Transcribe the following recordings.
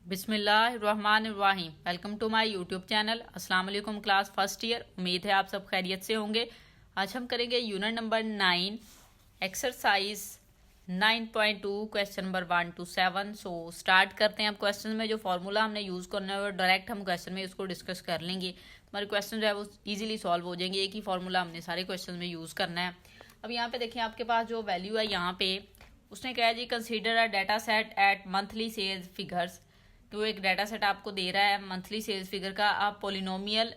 बिस्मिल्लाहिर्रहमानिर्रहीम। Welcome to my YouTube channel. अस्सलाम वालेकुम क्लास फर्स्ट ईयर। उम्मीद है आप सब खैरियत से होंगे। आज हम करेंगे unit number 9 exercise 9.2 question number 1 to 7। So start करते हैं। अब क्वेश्चन में जो फार्मूला हमने यूज़ करना है वो डायरेक्ट हम क्वेश्चन में उसको डिस्कस कर लेंगे। हमारे क्वेश्चन जो है वो ईजिली सॉल्व हो जाएंगे। एक ही फार्मूला हमने सारे क्वेश्चन में यूज़ करना है। अब यहाँ पे देखिए आपके पास जो वैल्यू है यहाँ पे उसने कहा जी consider a data set at monthly sales figures. तो एक डाटा सेट आपको दे रहा है मंथली सेल्स फिगर का। आप पोलिनोमियल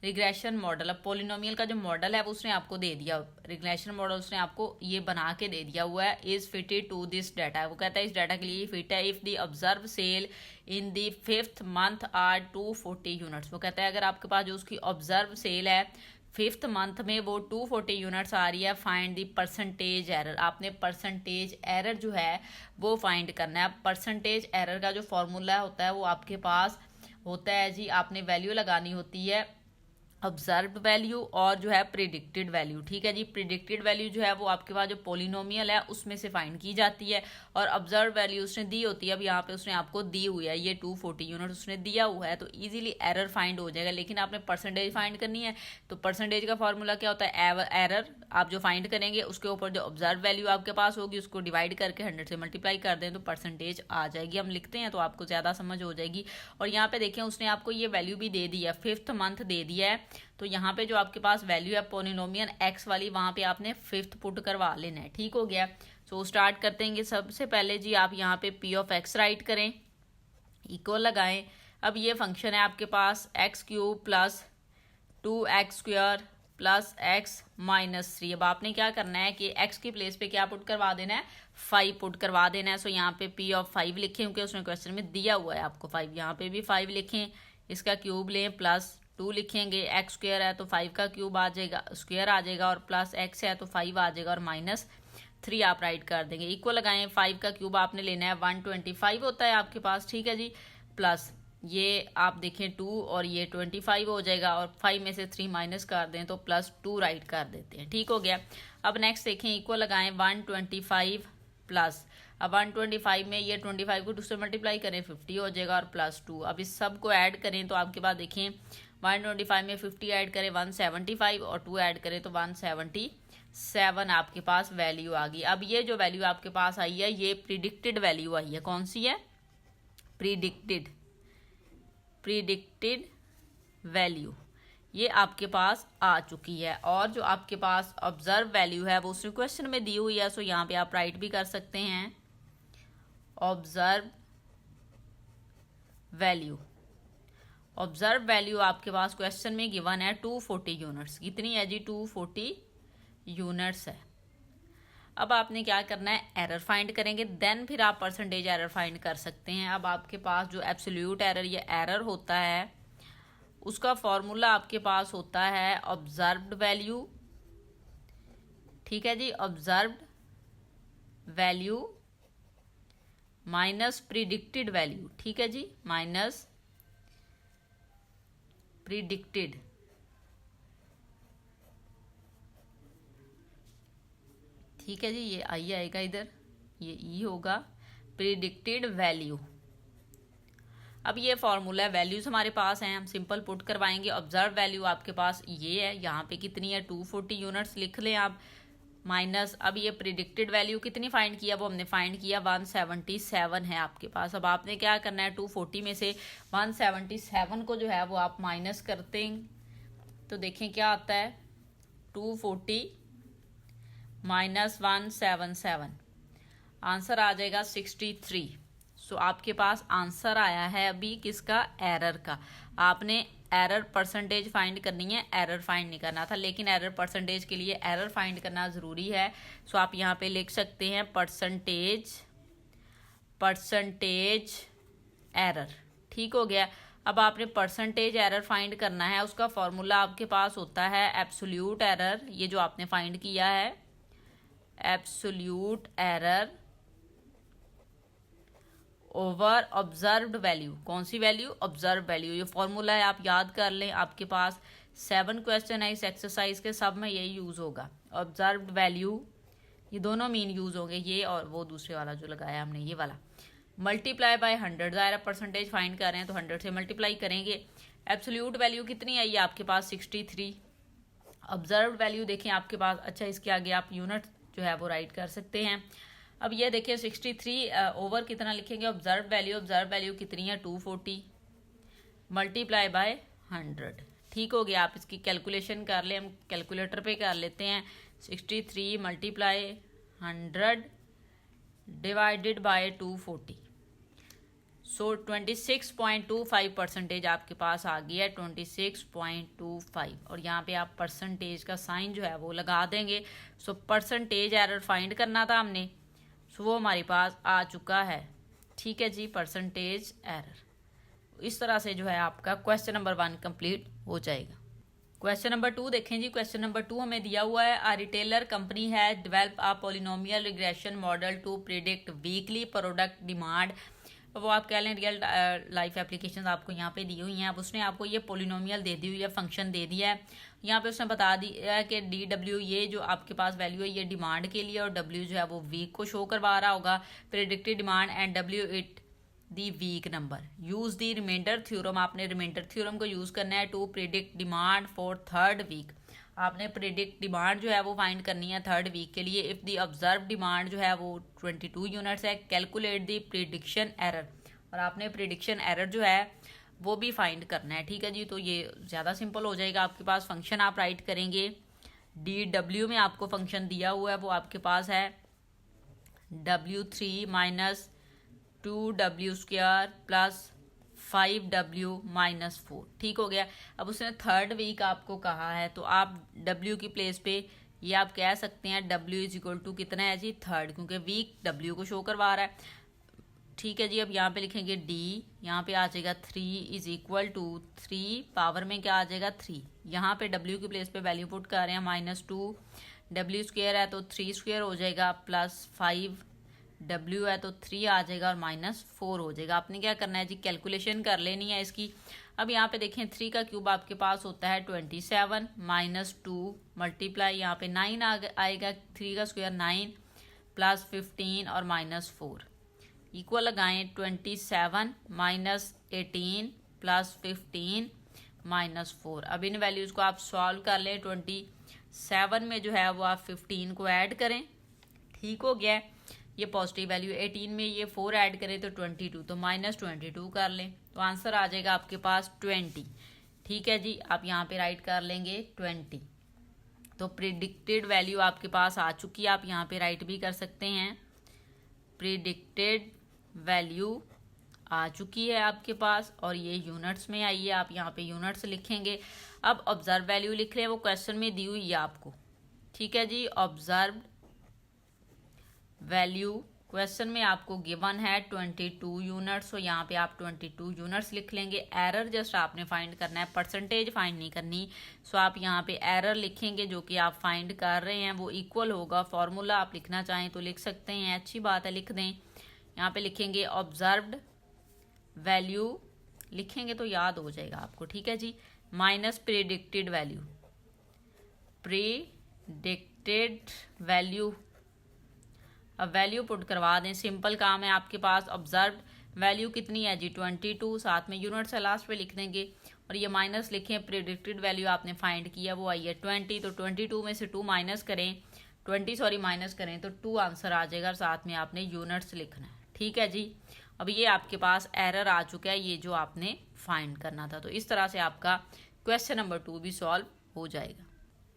रिग्रेशन मॉडल, अब पोलिनोमियल का जो मॉडल है वो उसने आपको दे दिया। रिग्रेशन मॉडल उसने आपको ये बना के दे दिया हुआ है। Is fitted to this data, वो कहता है इस डाटा के लिए फिट है। If the observe sale in the 5th month are 240 units, वो कहता है अगर आपके पास जो उसकी ऑब्जर्व सेल है 5th मंथ में वो 240 यूनिट्स आ रही है। फाइंड द परसेंटेज एरर, आपने परसेंटेज एरर जो है वो फाइंड करना है। अब परसेंटेज एरर का जो फॉर्मूला होता है वो आपके पास होता है जी, आपने वैल्यू लगानी होती है ऑब्जर्व्ड वैल्यू और जो है प्रिडिक्टेड वैल्यू। ठीक है जी, प्रिडिक्टेड वैल्यू जो है वो आपके पास जो पोलिनोमियल है उसमें से फाइंड की जाती है और ऑब्जर्व वैल्यू उसने दी होती है। अब यहाँ पे उसने आपको दी हुई है ये 240 यूनिट उसने दिया हुआ है, तो इजीली एरर फाइंड हो जाएगा। लेकिन आपने परसेंटेज फाइंड करनी है, तो परसेंटेज का फॉर्मूला क्या होता है, एरर आप जो फाइंड करेंगे उसके ऊपर जो ऑब्जर्व वैल्यू आपके पास होगी उसको डिवाइड करके 100 से मल्टीप्लाई कर दें तो परसेंटेज आ जाएगी। हम लिखते हैं तो आपको ज़्यादा समझ हो जाएगी। और यहाँ पे देखें उसने आपको ये वैल्यू भी दे दी है, 5th मंथ दे दिया है। तो यहाँ पे जो आपके पास वैल्यू है पोलिनोमियल एक्स वाली, वहाँ पे आपने 5th पुट करवा लेना है। ठीक हो गया। सो स्टार्ट करते हैं। सबसे पहले जी आप यहाँ पे पी ऑफ एक्स राइट करें, इक्वल लगाएं। अब ये फंक्शन है आपके पास X cube plus 2x square plus X minus 3। अब आपने क्या करना है कि x की प्लेस पे क्या पुट करवा देना है, 5 पुट करवा देना है। सो यहाँ पे p ऑफ 5 लिखें क्योंकि उसने क्वेश्चन में दिया हुआ है आपको 5। यहाँ पे भी 5 लिखें, इसका क्यूब लें, प्लस 2 लिखेंगे। एक्स स्क्वायर है तो 5 का क्यूब आ जाएगा, स्क्वायर आ जाएगा, और प्लस x है तो 5 आ जाएगा, और माइनस 3 आप राइट कर देंगे। इक्वल लगाएं, 5 का क्यूब आपने लेना है 125 होता है आपके पास। ठीक है जी, प्लस ये आप देखें 2 और ये 25 हो जाएगा, और 5 में से 3 माइनस कर दें तो प्लस 2 राइट कर देते हैं। ठीक हो गया। अब नेक्स्ट देखें, इक्वल लगाएं 125 प्लस, अब 125 में ये 25 को 2 से मल्टीप्लाई करें 50 हो जाएगा, और प्लस 2। अब इस सब को ऐड करें तो आपके पास देखें 125 में 50 ऐड करें 175, और 2 ऐड करें तो 177 आपके पास वैल्यू आ गई। अब ये जो वैल्यू आपके पास आई है ये प्रिडिक्टेड वैल्यू आई है। कौन सी है, प्रिडिक्टेड वैल्यू ये आपके पास आ चुकी है। और जो आपके पास ऑब्जर्व वैल्यू है वो उसने क्वेश्चन में दी हुई है। सो यहाँ पे आप राइट भी कर सकते हैं ऑब्जर्व वैल्यू। ऑब्जर्व वैल्यू आपके पास क्वेश्चन में गिवन है 240 यूनिट्स। कितनी है जी, 240 यूनिट्स है। अब आपने क्या करना है, एरर फाइंड करेंगे, देन फिर आप परसेंटेज एरर फाइंड कर सकते हैं। अब आपके पास जो एब्सोल्यूट एरर या एरर होता है उसका फॉर्मूला आपके पास होता है ऑब्जर्व्ड वैल्यू। ठीक है जी, observed value minus predicted value. ठीक है जी, माइनस प्रिडिक्टेड। ठीक है जी, ये आई आएगा इधर, ये ई होगा प्रिडिक्टेड वैल्यू। अब ये फॉर्मूला है, वैल्यूज हमारे पास हैं, हम सिंपल पुट करवाएंगे। ऑब्जर्व वैल्यू आपके पास ये है, यहाँ पे कितनी है 240 यूनिट्स लिख लें आप, माइनस अब ये प्रिडिक्टेड वैल्यू कितनी फाइंड किया, वो हमने फाइंड किया 177 है आपके पास। अब आपने क्या करना है, 240 में से 177 को जो है वो आप माइनस करते हैं तो देखें क्या आता है, 240 माइनस 177, आंसर आ जाएगा 63। सो आपके पास आंसर आया है अभी किसका, एरर का। आपने एरर परसेंटेज फाइंड करनी है, एरर फाइंड नहीं करना था, लेकिन एरर परसेंटेज के लिए एरर फाइंड करना ज़रूरी है। सो आप यहाँ पे लिख सकते हैं परसेंटेज एरर। ठीक हो गया। अब आपने परसेंटेज एरर फाइंड करना है, उसका फॉर्मूला आपके पास होता है एब्सोल्यूट एरर। ये जो आपने फाइंड किया है absolute error over observed value. कौन सी वैल्यू, ऑब्जर्व वैल्यू। ये फॉर्मूला है, आप याद कर लें। आपके पास 7 क्वेश्चन है इस एक्सरसाइज के, सब में यही यूज होगा। ऑब्जर्व्ड वैल्यू, ये दोनों मीन यूज होंगे, ये और वो दूसरे वाला जो लगाया हमने ये वाला। मल्टीप्लाई बाय 100, ज़ाहिर परसेंटेज फाइंड कर रहे हैं तो 100 से मल्टीप्लाई करेंगे। एब्सोल्यूट वैल्यू कितनी आई है आपके पास 63। ऑब्जर्व्ड वैल्यू देखें आपके पास, अच्छा इसके आगे आप यूनिट जो है वो राइट कर सकते हैं। अब ये देखिए 63 ओवर कितना लिखेंगे ऑब्जर्व वैल्यू कितनी है 240 मल्टीप्लाई बाय 100। ठीक हो गया, आप इसकी कैलकुलेशन कर लें, हम कैलकुलेटर पे कर लेते हैं। 63 मल्टीप्लाई 100 डिवाइडेड बाय 240, सो 26.25% आपके पास आ गया है 26.25। और यहाँ पे आप परसेंटेज का साइन जो है वो लगा देंगे। सो परसेंटेज एरर फाइंड करना था हमने, सो वो हमारे पास आ चुका है। ठीक है जी, परसेंटेज एरर। इस तरह से जो है आपका क्वेश्चन नंबर 1 कंप्लीट हो जाएगा। क्वेश्चन नंबर 2 देखें जी। क्वेश्चन नंबर 2 हमें दिया हुआ है, आ रिटेलर कंपनी है develop a polynomial regression model to predict weekly product demand. वो आप कह लें रियल लाइफ एप्लीकेशन आपको यहाँ पे दी हुई हैं। अब उसने आपको ये पोलिनोमियल दे दी हुई है, फंक्शन दे दिया है। यहाँ पे उसने बता दिया है कि DW ये जो आपके पास वैल्यू है ये डिमांड के लिए, और W जो है वो वीक को शो करवा रहा होगा, predicted demand and W it the week number. Use the remainder theorem, आपने रिमाइंडर थ्योरम को यूज करना है to predict demand for 3rd week. आपने प्रिडिक्ट डिमांड जो है वो फाइंड करनी है 3rd वीक के लिए। इफ़ दी ऑब्जर्व डिमांड जो है वो 22 यूनिट्स है, कैलकुलेट दी प्रिडिक्शन एरर, और आपने प्रिडिक्शन एरर जो है वो भी फाइंड करना है। ठीक है जी, तो ये ज़्यादा सिंपल हो जाएगा आपके पास। फंक्शन आप राइट करेंगे, DW में आपको फंक्शन दिया हुआ है वो आपके पास है W3 minus 2W² plus 5W minus 4। ठीक हो गया। अब उसने 3rd वीक आपको कहा है, तो आप W की प्लेस पे ये आप कह सकते हैं W इज इक्वल टू कितना है जी 3rd, क्योंकि वीक W को शो करवा रहा है। ठीक है जी, अब यहाँ पे लिखेंगे D, यहाँ पे आ जाएगा 3 इज इक्वल टू 3 पावर में क्या आ जाएगा 3। यहाँ पे W की प्लेस पे वैल्यू पुट कर रहे हैं -2, W² है तो 3² हो जाएगा, प्लस 5W है तो 3 आ जाएगा, और -4 हो जाएगा। आपने क्या करना है जी, कैलकुलेशन कर लेनी है इसकी। अब यहाँ पे देखें 3 का क्यूब आपके पास होता है 27 -2 मल्टीप्लाई यहाँ पे 9 आएगा, 3 का स्क्वायर 9 प्लस 15 और -4 इक्वल लगाएं 27 -18 प्लस 15 -4। अब इन वैल्यूज को आप सॉल्व कर लें। 27 में जो है वो आप 15 को ऐड करें। ठीक हो गया, ये पॉजिटिव वैल्यू। 18 में ये 4 ऐड करें तो 22, तो -22 कर लें, तो आंसर आ जाएगा आपके पास 20। ठीक है जी, आप यहाँ पे राइट कर लेंगे 20। तो प्रिडिक्टेड वैल्यू आपके पास आ चुकी है, आप यहाँ पे राइट भी कर सकते हैं। प्रिडिक्टेड वैल्यू आ चुकी है आपके पास, और ये यूनिट्स में आई है, आप यहाँ पे यूनिट्स लिखेंगे। अब ऑब्जर्व वैल्यू लिख रहे हैं, वो क्वेश्चन में दी हुई है आपको। ठीक है जी, ऑब्जर्व वैल्यू क्वेश्चन में आपको गिवन है 22 यूनिट्स, तो यहाँ पे आप 22 यूनिट्स लिख लेंगे। एरर जस्ट आपने फाइंड करना है, परसेंटेज फाइंड नहीं करनी। सो आप यहाँ पे एरर लिखेंगे जो कि आप फाइंड कर रहे हैं, वो इक्वल होगा। फॉर्मूला आप लिखना चाहें तो लिख सकते हैं, अच्छी बात है, लिख दें। यहाँ पे लिखेंगे ऑब्जर्व्ड वैल्यू, लिखेंगे तो याद हो जाएगा आपको। ठीक है जी, minus predicted value, predicted value. अब वैल्यू पुट करवा दें, सिंपल काम है आपके पास। ऑब्जर्व्ड वैल्यू कितनी है जी 22, साथ में यूनिट से लास्ट पे लिख देंगे, और ये माइनस लिखें। प्रिडिक्टेड वैल्यू आपने फाइंड किया वो आई है 20, तो 22 में से 2 माइनस करें, 20 माइनस करें तो 2 आंसर आ जाएगा, साथ में आपने यूनिट्स लिखना है। ठीक है जी, अब ये आपके पास एरर आ चुका है, ये जो आपने फाइंड करना था। तो इस तरह से आपका क्वेश्चन नंबर 2 भी सॉल्व हो जाएगा।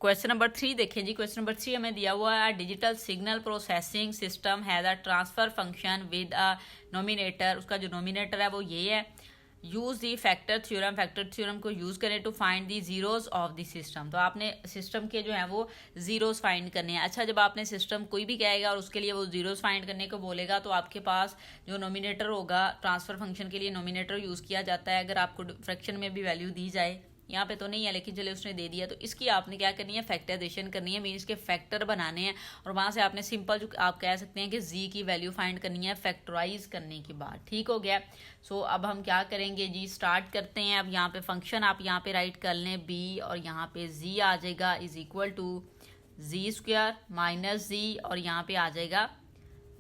क्वेश्चन नंबर 3 देखें जी। क्वेश्चन नंबर 3 हमें दिया हुआ है, digital signal processing system has a transfer function with a nominator. उसका जो नोमिनेटर है वो ये है। यूज दी फैक्टर थ्योरम को यूज करें to find the zeros of the system. तो आपने सिस्टम के जो है वो जीरोस फाइंड करने हैं। अच्छा, जब आपने सिस्टम कोई भी कहेगा और उसके लिए वो जीरोस फाइंड करने को बोलेगा, तो आपके पास जो नोमिनेटर होगा, ट्रांसफर फंक्शन के लिए नोमिनेटर यूज किया जाता है। अगर आपको फ्रैक्शन में भी वैल्यू दी जाए, यहाँ पे तो नहीं है लेकिन चले उसने दे दिया, तो इसकी आपने क्या करनी है, फैक्टराइजेशन करनी है, मीन्स के फैक्टर बनाने हैं, और वहाँ से आपने सिंपल जो आप कह सकते हैं कि जी की वैल्यू फाइंड करनी है फैक्टराइज करने के बाद। ठीक हो गया। सो अब हम क्या करेंगे जी, स्टार्ट करते हैं। अब यहाँ पे फंक्शन आप यहाँ पे राइट कर लें बी, और यहाँ पे जी आ जाएगा is equal to G square minus G, और यहाँ पे आ जाएगा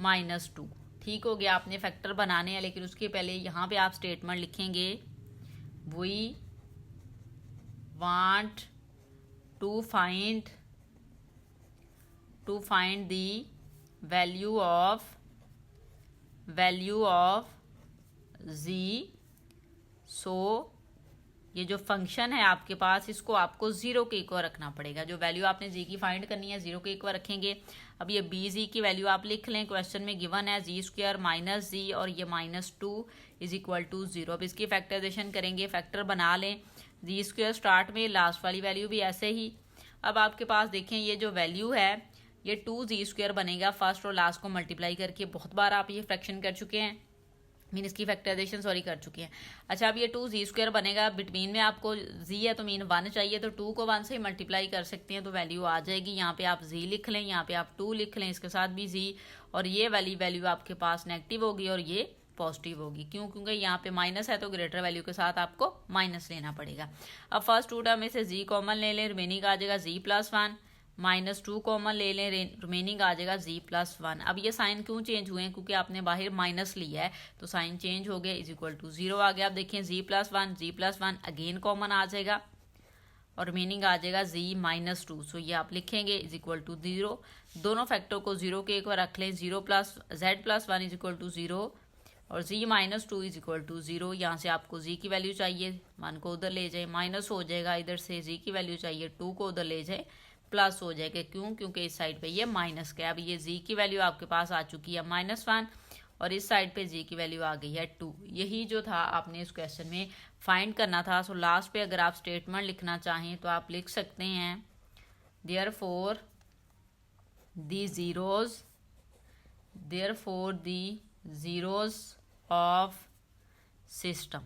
-2। ठीक हो गया, आपने फैक्टर बनाने हैं, लेकिन उसके पहले यहाँ पे आप स्टेटमेंट लिखेंगे we want to find the value of z। So ये जो फंक्शन है आपके पास, इसको आपको 0 के इक्वल रखना पड़ेगा। जो वैल्यू आपने जी की फाइंड करनी है 0 के इक्वल रखेंगे। अब ये बी जी की वैल्यू आप लिख लें, क्वेश्चन में गिवन है जी² माइनस जी और ये -2 = 0। अब इसकी फैक्टराइजेशन करेंगे, फैक्टर बना लें। जी² स्टार्ट में, लास्ट वाली वैल्यू भी ऐसे ही। अब आपके पास देखें ये जो वैल्यू है ये 2g² बनेगा, फर्स्ट और लास्ट को मल्टीप्लाई करके। बहुत बार आप ये फ्रैक्शन कर चुके हैं, मीन इसकी फैक्टराइजेशन कर चुके हैं। अच्छा, अब ये 2g² बनेगा, बिटवीन में आपको z है तो मीन 1 चाहिए, तो 2 को 1 से ही मल्टीप्लाई कर सकते हैं तो वैल्यू आ जाएगी। यहाँ पे आप z लिख लें, यहाँ पे आप 2 लिख लें, इसके साथ भी z, और ये वाली वैल्यू आपके पास नेगेटिव होगी और ये पॉजिटिव होगी। क्यों? क्योंकि यहाँ पे माइनस है तो ग्रेटर वैल्यू के साथ आपको माइनस लेना पड़ेगा। अब फर्स्ट 2 टर्म में से z कॉमन ले लें, रिमेनिंग आ जाएगा z+1, -2 कॉमन ले लें, रिमेनिंग आ जाएगा z+1। अब ये साइन क्यों चेंज हुए हैं? क्योंकि आपने बाहर माइनस लिया है तो साइन चेंज हो गया, =0 आ गया। अब देखें z+1 अगेन कॉमन आ जाएगा और रिमेनिंग आ जाएगा z-2। सो ये आप लिखेंगे =0। दोनों फैक्टर को 0 के एक बार रख लें, z+1 =0 और z-2 =0। यहाँ से आपको z की वैल्यू चाहिए, 1 को उधर ले जाए, माइनस हो जाएगा, इधर से z की वैल्यू चाहिए, 2 को उधर ले जाए, प्लस हो जाएगा। क्यों? क्योंकि इस साइड पे ये माइनस का है। अब ये z की वैल्यू आपके पास आ चुकी है -1 और इस साइड पे z की वैल्यू आ गई है 2। यही जो था आपने इस क्वेश्चन में फाइंड करना था। सो लास्ट पे अगर आप स्टेटमेंट लिखना चाहें तो आप लिख सकते हैं therefore the zeros of system.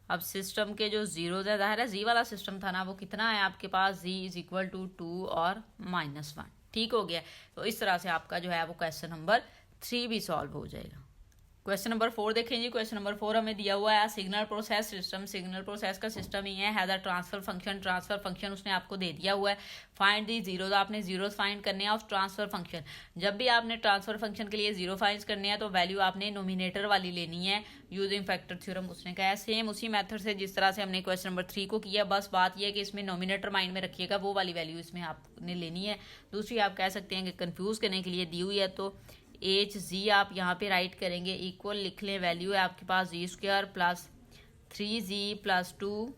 अब सिस्टम के जो जीरोज है, जाहिर है जी वाला सिस्टम था ना, वो कितना है आपके पास, z = 2 और -1। ठीक हो गया। तो इस तरह से आपका जो है वो क्वेश्चन नंबर 3 भी सॉल्व हो जाएगा। क्वेश्चन नंबर 4 देखें जी। क्वेश्चन नंबर 4 हमें दिया हुआ है signal process system. Signal process का सिस्टम ही है द ट्रांसफर फंक्शन उसने आपको दे दिया हुआ है। फाइंड दी जीरोज, आपने जीरोज फाइंड करने हैं ऑफ ट्रांसफर फंक्शन। जब भी आपने ट्रांसफर फंक्शन के लिए जीरो फाइंड करने हैं तो वैल्यू आपने नोमिनेटर वाली लेनी है यूजिंग फैक्टर थ्योरम। उसने कहा है सेम उसी मेथड से जिस तरह से हमने क्वेश्चन नंबर 3 को किया, बस बात यह है कि इसमें नोमिनेटर माइंड में रखिएगा, वो वाली वैल्यू इसमें आपने लेनी है। दूसरी आप कह सकते हैं कि कंफ्यूज करने के लिए दी हुई है तो h आप यहाँ पे राइट करेंगे, इक्वल लिख लें, वैल्यू है आपके पास z² + 3z+2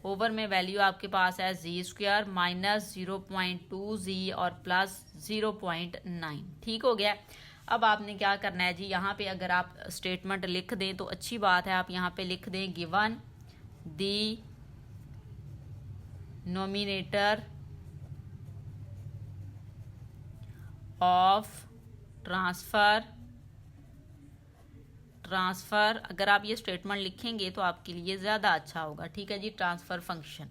ओवर में वैल्यू आपके पास है z² -0.2z और +0.9। ठीक हो गया। अब आपने क्या करना है जी, यहाँ पे अगर आप स्टेटमेंट लिख दें तो अच्छी बात है। आप यहाँ पे लिख दें given the nominator of transfer. अगर आप ये स्टेटमेंट लिखेंगे तो आपके लिए ज़्यादा अच्छा होगा। ठीक है जी। ट्रांसफर फंक्शन,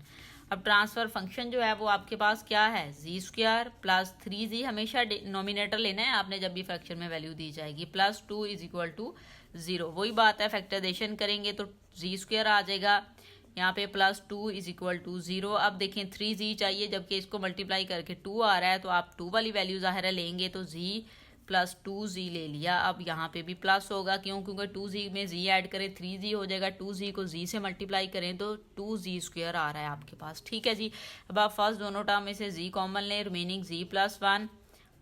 अब ट्रांसफर फंक्शन जो है वो आपके पास क्या है, z² + 3z, हमेशा नोमिनेटर लेना है आपने जब भी फ्रैक्शन में वैल्यू दी जाएगी, +2 = 0। वही बात है, फैक्टराइजेशन करेंगे तो z² आ जाएगा, यहाँ पे +2 = 0। अब देखें 3z चाहिए जबकि इसको मल्टीप्लाई करके 2 आ रहा है, तो आप 2 वाली वैल्यू ज़ाहिर है लेंगे, तो z + 2z ले लिया। अब यहाँ पे भी प्लस होगा, क्यों? क्योंकि 2z में z ऐड करें 3z हो जाएगा, 2z को z से मल्टीप्लाई करें तो 2z² आ रहा है आपके पास। ठीक है जी। अब आप फर्स्ट दोनों टर्म में से z कॉमन लें, रिमेनिंग z+1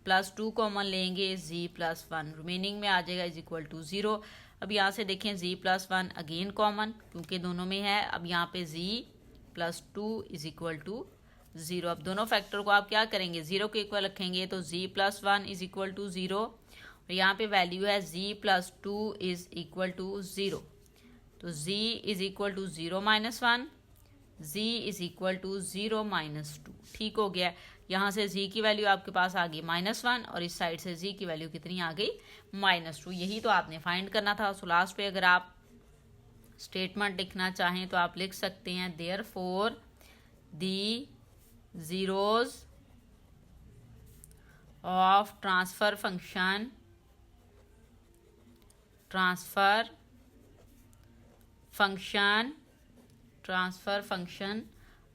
+2 कॉमन लेंगे, z+1 रिमेनिंग में आ जाएगा =0। अब यहाँ से देखें z+1 अगेन कॉमन क्योंकि दोनों में है। अब यहाँ पे z+2 = 0। अब दोनों फैक्टर को आप क्या करेंगे, 0 के इक्वल रखेंगे तो z+1 = 0 और यहाँ पे वैल्यू है z+2 = 0। तो z = 0 - 1, z = 0 - 2। ठीक हो गया। यहाँ से z की वैल्यू आपके पास आ गई -1 और इस साइड से z की वैल्यू कितनी आ गई, -2। यही तो आपने फाइंड करना था। सो लास्ट पे अगर आप स्टेटमेंट लिखना चाहें तो आप लिख सकते हैं therefore the zeros of transfer function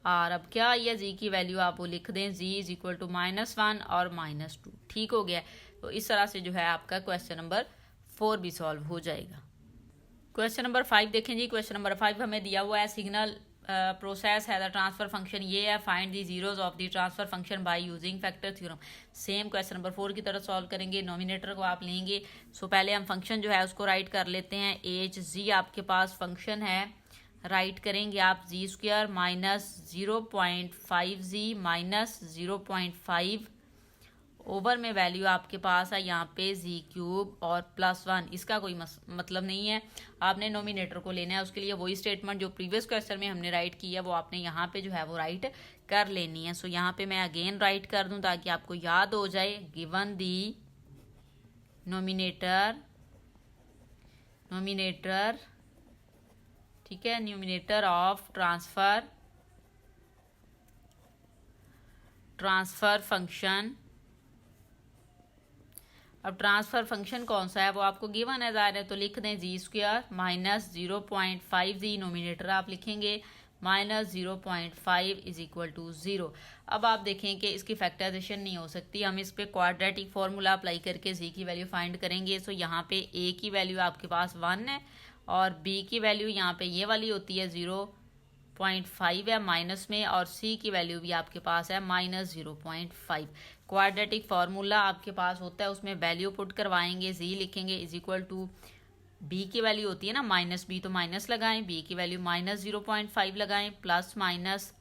और अब क्या ये z की वैल्यू आप वो लिख दें, z = -1 और -2। ठीक हो गया। तो इस तरह से जो है आपका क्वेश्चन नंबर 4 भी सॉल्व हो जाएगा। क्वेश्चन नंबर 5 देखें जी। क्वेश्चन नंबर 5 हमें दिया हुआ है सिग्नल प्रोसेस है द ट्रांसफर फंक्शन, ये है find the zeros of the transfer function by using factor theorem. Same question number 4 की तरह सॉल्व करेंगे। नॉमिनेटर को आप लेंगे। सो पहले हम फंक्शन जो है उसको राइट कर लेते हैं। एच जी आपके पास फंक्शन है, राइट करेंगे आप जी स्क्वायर माइनस 0.5 जी माइनस 0.5 ओवर में वैल्यू आपके पास है यहाँ पे जी क्यूब और +1। इसका कोई मतलब नहीं है, आपने नोमिनेटर को लेना है। उसके लिए वही स्टेटमेंट जो प्रीवियस क्वेश्चन में हमने राइट की है वो आपने यहाँ पे जो है वो राइट कर लेनी है। सो यहाँ पे मैं अगेन राइट कर दूँ ताकि आपको याद हो जाए। गिवन दी नोमिनेटर ठीक है, न्यूमिनेटर ऑफ ट्रांसफर फंक्शन। अब ट्रांसफर फंक्शन कौन सा है वो आपको गिवन है ज़ाहिर है, तो लिख दें जी स्क्वायर माइनस 0.5 जी, नोमिनेटर आप लिखेंगे माइनस 0.5 इज इक्वल टू 0। अब आप देखें कि इसकी फैक्टराइजेशन नहीं हो सकती, हम इस पे क्वाड्रेटिक फार्मूला अप्लाई करके जी की वैल्यू फाइंड करेंगे। सो यहाँ पे ए की वैल्यू आपके पास 1 है और बी की वैल्यू यहाँ पे ये वाली होती है 0.5 है माइनस में, और सी की वैल्यू भी आपके पास है माइनस 0.5। क्वाड्रेटिक फार्मूला आपके पास होता है, उसमें वैल्यू पुट करवाएंगे, जी लिखेंगे इज इक्वल टू बी की वैल्यू होती है ना माइनस बी, तो माइनस लगाएं, बी की वैल्यू माइनस 0.5 लगाएं, प्लस माइनस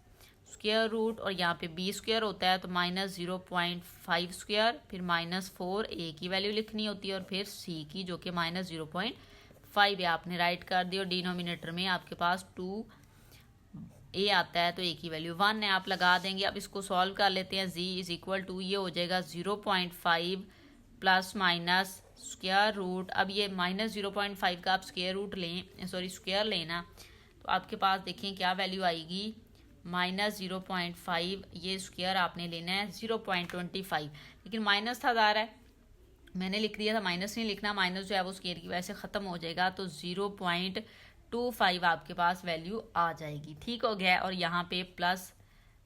स्क्वायर रूट, और यहाँ पे बी स्क्वायर होता है तो माइनस 0.5 स्क्वायर, फिर -4 ए की वैल्यू लिखनी होती है और फिर सी की जो कि माइनस 0.5 है आपने राइट कर दी। और डिनोमिनेटर में आपके पास 2 ए आता है तो ए की वैल्यू 1 है, आप लगा देंगे। अब इसको सॉल्व कर लेते हैं। जी इज इक्वल टू ये हो जाएगा 0.5 प्लस माइनस स्क्वायर रूट। अब ये माइनस 0.5 का आप स्क्वायर लेना, तो आपके पास देखें क्या वैल्यू आएगी, माइनस 0.5, ये स्क्वायर आपने लेना है 0.25, लेकिन माइनस था ज़ाहिर है मैंने लिख दिया था, माइनस नहीं लिखना, माइनस जो है वो स्क्वायर की वजह से ख़त्म हो जाएगा, तो 0.25 आपके पास वैल्यू आ जाएगी। ठीक हो गया। और यहाँ पे प्लस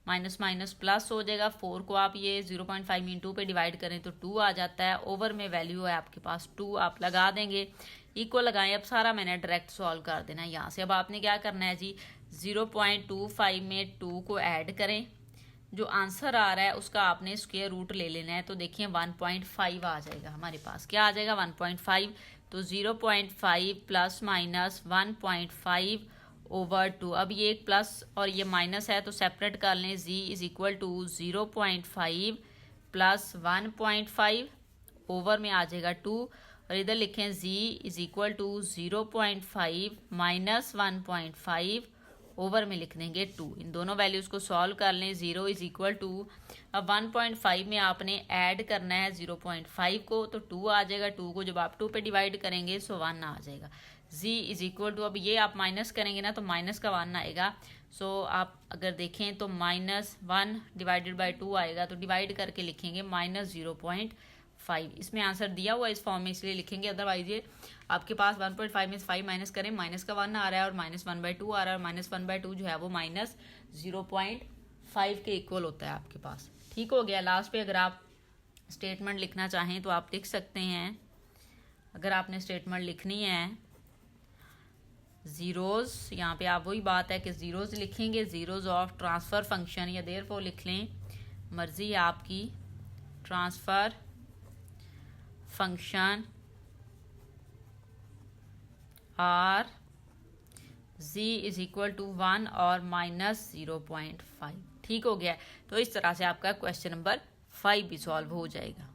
माइनस माइनस प्लस हो जाएगा, 4 को आप ये 0.5 इन 2 पे डिवाइड करें तो 2 आ जाता है, ओवर में वैल्यू है आपके पास 2, आप लगा देंगे, इक्वल लगाएं। अब सारा मैंने डायरेक्ट सॉल्व कर देना है यहाँ से। अब आपने क्या करना है जी, 0.25 में 2 को ऐड करें, जो आंसर आ रहा है उसका आपने स्क्वायर रूट ले लेना है, तो देखिए 1.5 आ जाएगा हमारे पास। क्या आ जाएगा 1.5, तो 0.5 प्लस माइनस 1.5 ओवर 2। अब ये एक प्लस और ये माइनस है तो सेपरेट कर लें। G is equal to 0.5 plus 1.5 over में आ जाएगा 2, और इधर लिखें G is equal to 0.5 minus 1.5 over में लिख देंगे 2। इन दोनों वैल्यूज़ को सॉल्व कर लें। 0 इज इक्वल टू, अब 1.5 में आपने ऐड करना है 0.5 को, तो 2 आ जाएगा, 2 को जब आप 2 पे डिवाइड करेंगे सो 1 आ जाएगा। जी इज इक्वल टू, अब ये आप माइनस करेंगे ना तो माइनस का 1 आएगा। सो आप अगर देखें तो -1 डिवाइडेड बाई 2 आएगा, तो डिवाइड करके लिखेंगे -0.5। इसमें आंसर दिया हुआ इस फॉर्म में इसलिए लिखेंगे, अदरवाइज ये आपके पास 1.5 में 5 माइनस करें, माइनस का 1 आ रहा है और -1/2 आ रहा है, और -1/2 जो है वो -0.5 के इक्वल होता है आपके पास। ठीक हो गया। लास्ट पे अगर आप स्टेटमेंट लिखना चाहें तो आप लिख सकते हैं। अगर आपने स्टेटमेंट लिखनी है ज़ीरोज़, यहाँ पे आप वही बात है कि ज़ीरोज़ लिखेंगे, ज़ीरोज़ ऑफ ट्रांसफ़र फंक्शन, या देयरफॉर लिख लें, मर्जी है आपकी, transfer function are z is equal to 1 और -0.5। ठीक हो गया। तो इस तरह से आपका क्वेश्चन नंबर 5 भी सॉल्व हो जाएगा।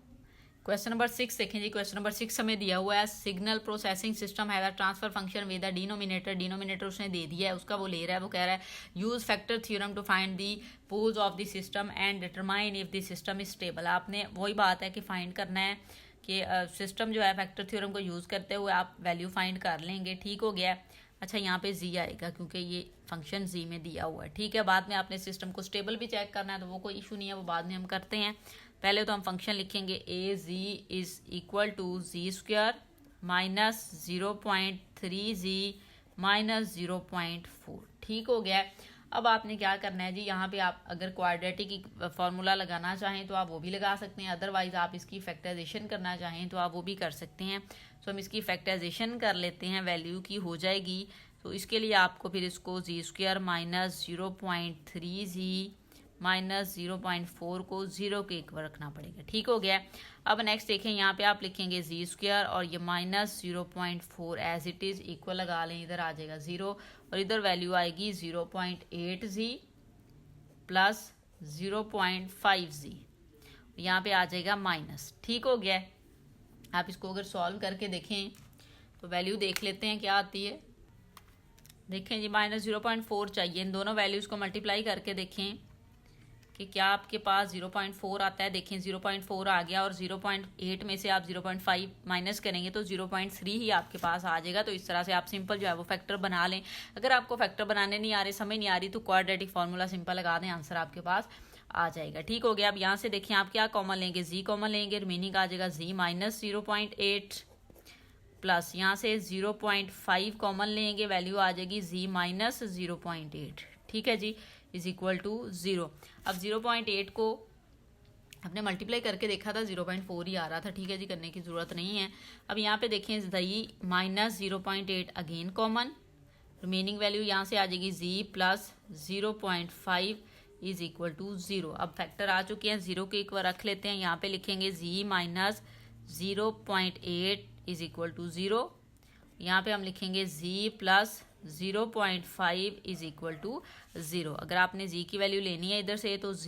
क्वेश्चन नंबर 6 देखें जी। क्वेश्चन नंबर 6 हमें दिया हुआ है सिग्नल प्रोसेसिंग सिस्टम है the transfer function with the denominator उसने दे दिया है, उसका वो ले रहा है, वो कह रहा है use factor theorem to find the poles of the system and determine if the system is stable. आपने वही बात है कि फाइंड करना है कि सिस्टम जो है फैक्टर थ्योरम को यूज़ करते हुए आप वैल्यू फाइंड कर लेंगे। ठीक हो गया। अच्छा यहाँ पे जी आएगा क्योंकि ये फंक्शन जी में दिया हुआ है। ठीक है। बाद में आपने सिस्टम को स्टेबल भी चेक करना है तो वो कोई इशू नहीं है, वो बाद में हम करते हैं। पहले तो हम फंक्शन लिखेंगे A G is equal to G square minus 0.3 G minus 0.4। ठीक हो गया। अब आपने क्या करना है जी, यहाँ पे आप अगर क्वाड्रेटिक फार्मूला लगाना चाहें तो आप वो भी लगा सकते हैं, अदरवाइज आप इसकी फैक्टराइजेशन करना चाहें तो आप वो भी कर सकते हैं। सो हम इसकी फैक्टराइजेशन कर लेते हैं, वैल्यू की हो जाएगी। तो इसके लिए आपको फिर इसको z² माइनस 0.3z माइनस 0.4 को 0 के इक्वल रखना पड़ेगा। ठीक हो गया। अब नेक्स्ट देखें, यहाँ पे आप लिखेंगे z² और ये minus 0.4 as it is equal लगा लें, इधर आ जाएगा 0 और इधर वैल्यू आएगी 0.8z प्लस 0.5z, यहाँ पे आ जाएगा माइनस। ठीक हो गया। आप इसको अगर सॉल्व करके देखें तो वैल्यू देख लेते हैं क्या आती है। देखें जी, माइनस 0.4 चाहिए, इन दोनों वैल्यूज़ को मल्टीप्लाई करके देखें कि क्या आपके पास 0.4 आता है। देखें 0.4 आ गया और 0.8 में से आप 0.5 माइनस करेंगे तो 0.3 ही आपके पास आ जाएगा। तो इस तरह से आप सिंपल जो है वो फैक्टर बना लें। अगर आपको फैक्टर बनाने नहीं आ रहे, समझ नहीं आ रही, तो क्वाड्रेटिक फार्मूला सिंपल लगा दें, आंसर आपके पास आ जाएगा। ठीक हो गया। अब यहाँ से देखें आप क्या कॉमन लेंगे, z कॉमन लेंगे, रिमेनिंग आ जाएगा z माइनस 0.8 प्लस यहाँ से 0.5 कॉमन लेंगे, वैल्यू आ जाएगी z माइनस 0.8। ठीक है जी, इज इक्वल टू 0। अब 0.8 को हमने मल्टीप्लाई करके देखा था, 0.4 ही आ रहा था। ठीक है जी, करने की ज़रूरत नहीं है। अब यहाँ पे देखें z minus 0.8 again common, remaining value यहाँ से आ जाएगी z plus 0.5 is equal to 0। अब फैक्टर आ चुके हैं, 0 के इक्वल रख लेते हैं। यहाँ पे लिखेंगे z minus 0.8 is equal to 0। यहाँ पे हम लिखेंगे z plus 0.5 is equal to 0। अगर आपने z की वैल्यू लेनी है इधर से तो z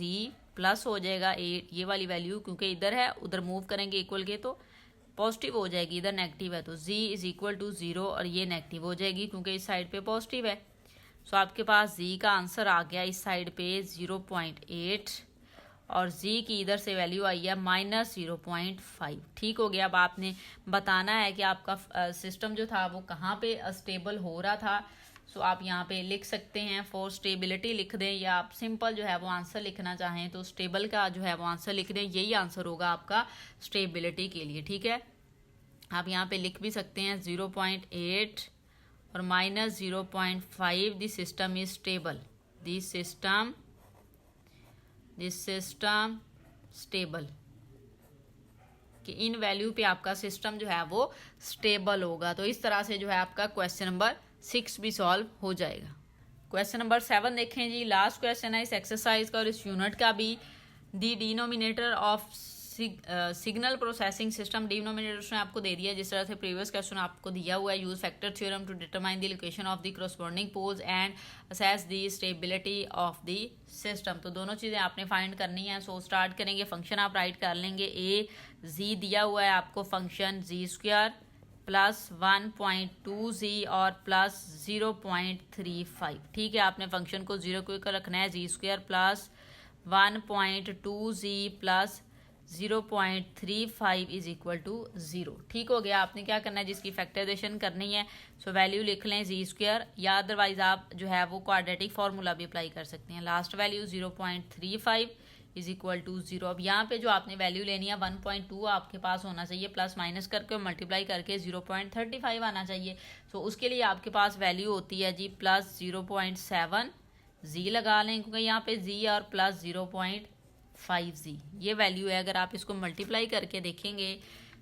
प्लस हो जाएगा 8, ये वाली वैल्यू क्योंकि इधर है, उधर मूव करेंगे इक्वल के तो पॉजिटिव हो जाएगी, इधर नेगेटिव है तो z इज इक्वल टू 0 और ये नेगेटिव हो जाएगी क्योंकि इस साइड पे पॉजिटिव है। सो आपके पास z का आंसर आ गया इस साइड पे 0.8 और z की इधर से वैल्यू आई है माइनस 0.5। ठीक हो गया। अब आपने बताना है कि आपका सिस्टम जो था वो कहाँ पे स्टेबल हो रहा था। सो आप यहाँ पे लिख सकते हैं फॉर स्टेबिलिटी लिख दें, या आप सिंपल जो है वो आंसर लिखना चाहें तो स्टेबल का जो है वो आंसर लिख दें, यही आंसर होगा आपका स्टेबिलिटी के लिए। ठीक है, आप यहाँ पे लिख भी सकते हैं 0.8 और minus 0.5, this system is stable, this system stable, कि इन वैल्यू पे आपका सिस्टम जो है वो स्टेबल होगा। तो इस तरह से जो है आपका क्वेश्चन नंबर 6 भी सॉल्व हो जाएगा। क्वेश्चन नंबर 7 देखें जी, लास्ट क्वेश्चन है इस एक्सरसाइज का और इस यूनिट का भी। The denominator of signal processing system, denominator उसने आपको दे दिया जिस तरह से प्रीवियस क्वेश्चन आपको दिया हुआ है। Use factor theorem to determine the location of the corresponding poles and assess the stability of the system. तो दोनों चीज़ें आपने फाइंड करनी है। सो स्टार्ट करेंगे, फंक्शन आप राइट कर लेंगे। ए जी दिया हुआ है आपको फंक्शन z² प्लस 1.2z और प्लस 0.35। ठीक है, आपने फंक्शन को 0 को रखना है, z² plus 1.2z plus 0.35 is equal to 0। ठीक हो गया। आपने क्या करना है, जिसकी फैक्टराइजेशन करनी है सो वैल्यू लिख लें z², या अदरवाइज आप जो है वो क्वाड्रेटिक फार्मूला भी अप्लाई कर सकते हैं। Last value 0.35 is equal to 0। अब यहाँ पे जो आपने वैल्यू लेनी है 1.2 आपके पास होना चाहिए, प्लस माइनस करके मल्टीप्लाई करके 0.35 आना चाहिए। सो उसके लिए आपके पास वैल्यू होती है जी प्लस 0.7, z लगा लें क्योंकि यहाँ पे z और प्लस 0.5z ये वैल्यू है। अगर आप इसको मल्टीप्लाई करके देखेंगे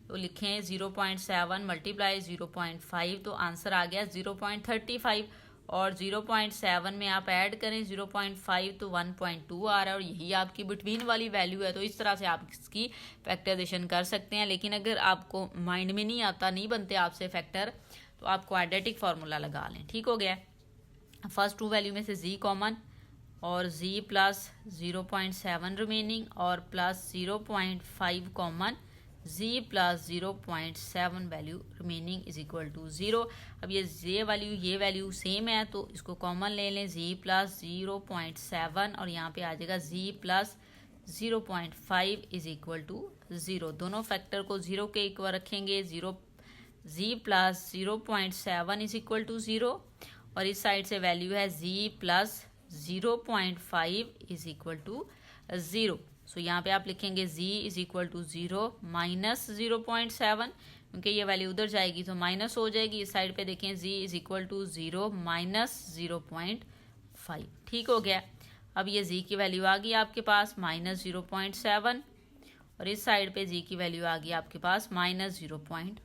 तो लिखें 0.7 मल्टीप्लाई 0.5 तो आंसर आ गया 0.35, और 0.7 में आप ऐड करें 0.5 तो 1.2 आ रहा है, और यही आपकी बिटवीन वाली वैल्यू है। तो इस तरह से आप इसकी फैक्टराइजेशन कर सकते हैं। लेकिन अगर आपको माइंड में नहीं आता, नहीं बनते आपसे फैक्टर, तो आप क्वाड्रेटिक फार्मूला लगा लें। ठीक हो गया। फर्स्ट टू वैल्यू में से z कॉमन और z प्लस 0.7 रिमेनिंग और plus 0.5 common, z plus 0.7 value remaining is equal to 0। अब ये वैल्यू सेम है तो इसको कॉमन ले लें, z प्लस 0.7 और यहाँ पे आ जाएगा z plus 0.5 is equal to 0। दोनों फैक्टर को 0 के इक्वल रखेंगे, z plus 0.7 is equal to 0, और इस साइड से वैल्यू है z plus 0.5 is equal to 0। So यहाँ पे आप लिखेंगे z is equal to 0 minus 0.7, क्योंकि ये वैल्यू उधर जाएगी तो माइनस हो जाएगी। इस साइड पे देखें z is equal to 0 minus 0.5 0.5। ठीक हो गया। अब ये जी की वैल्यू आ गई आपके पास -0.7 और इस साइड पे जी की वैल्यू आ गई आपके पास -0.5।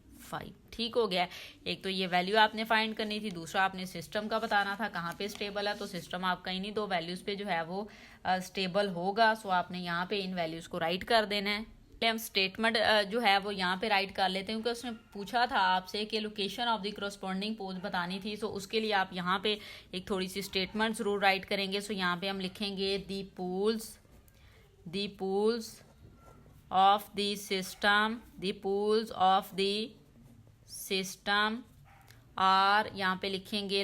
ठीक हो गया। एक तो ये वैल्यू आपने फाइंड करनी थी, दूसरा आपने सिस्टम का बताना था कहाँ पे स्टेबल है। तो सिस्टम आपका इन्हीं दो वैल्यूज पे जो है वो स्टेबल होगा। सो आपने यहाँ पे इन वैल्यूज को राइट कर देना है। हम स्टेटमेंट जो है वो यहाँ पे राइट कर लेते हैं, क्योंकि उसने पूछा था आपसे कि location of the corresponding pose बतानी थी। सो उसके लिए आप यहाँ पे एक थोड़ी सी स्टेटमेंट जरूर राइट करेंगे। सो यहाँ पे हम लिखेंगे दी pools of the system, the pools of the system are, यहाँ पे लिखेंगे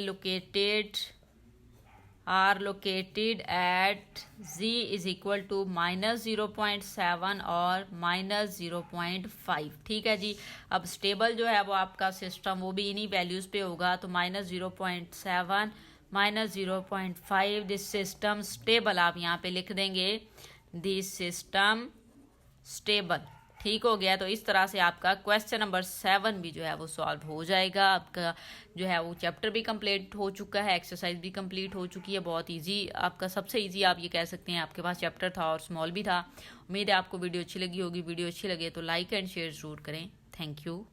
located at z is equal to -0.7 और -0.5। ठीक है जी। अब स्टेबल जो है वो आपका सिस्टम वो भी इन्हीं वैल्यूज पे होगा। तो -0.7 -0.5 दिस सिस्टम स्टेबल आप यहाँ पे लिख देंगे दिस सिस्टम स्टेबल। ठीक हो गया। तो इस तरह से आपका क्वेश्चन नंबर 7 भी जो है वो सॉल्व हो जाएगा। आपका जो है वो चैप्टर भी कंप्लीट हो चुका है, एक्सरसाइज भी कंप्लीट हो चुकी है। बहुत इजी, आपका सबसे इजी आप ये कह सकते हैं आपके पास चैप्टर था और स्मॉल भी था। उम्मीद है आपको वीडियो अच्छी लगी होगी। वीडियो अच्छी लगे तो लाइक एंड शेयर जरूर करें। Thank you.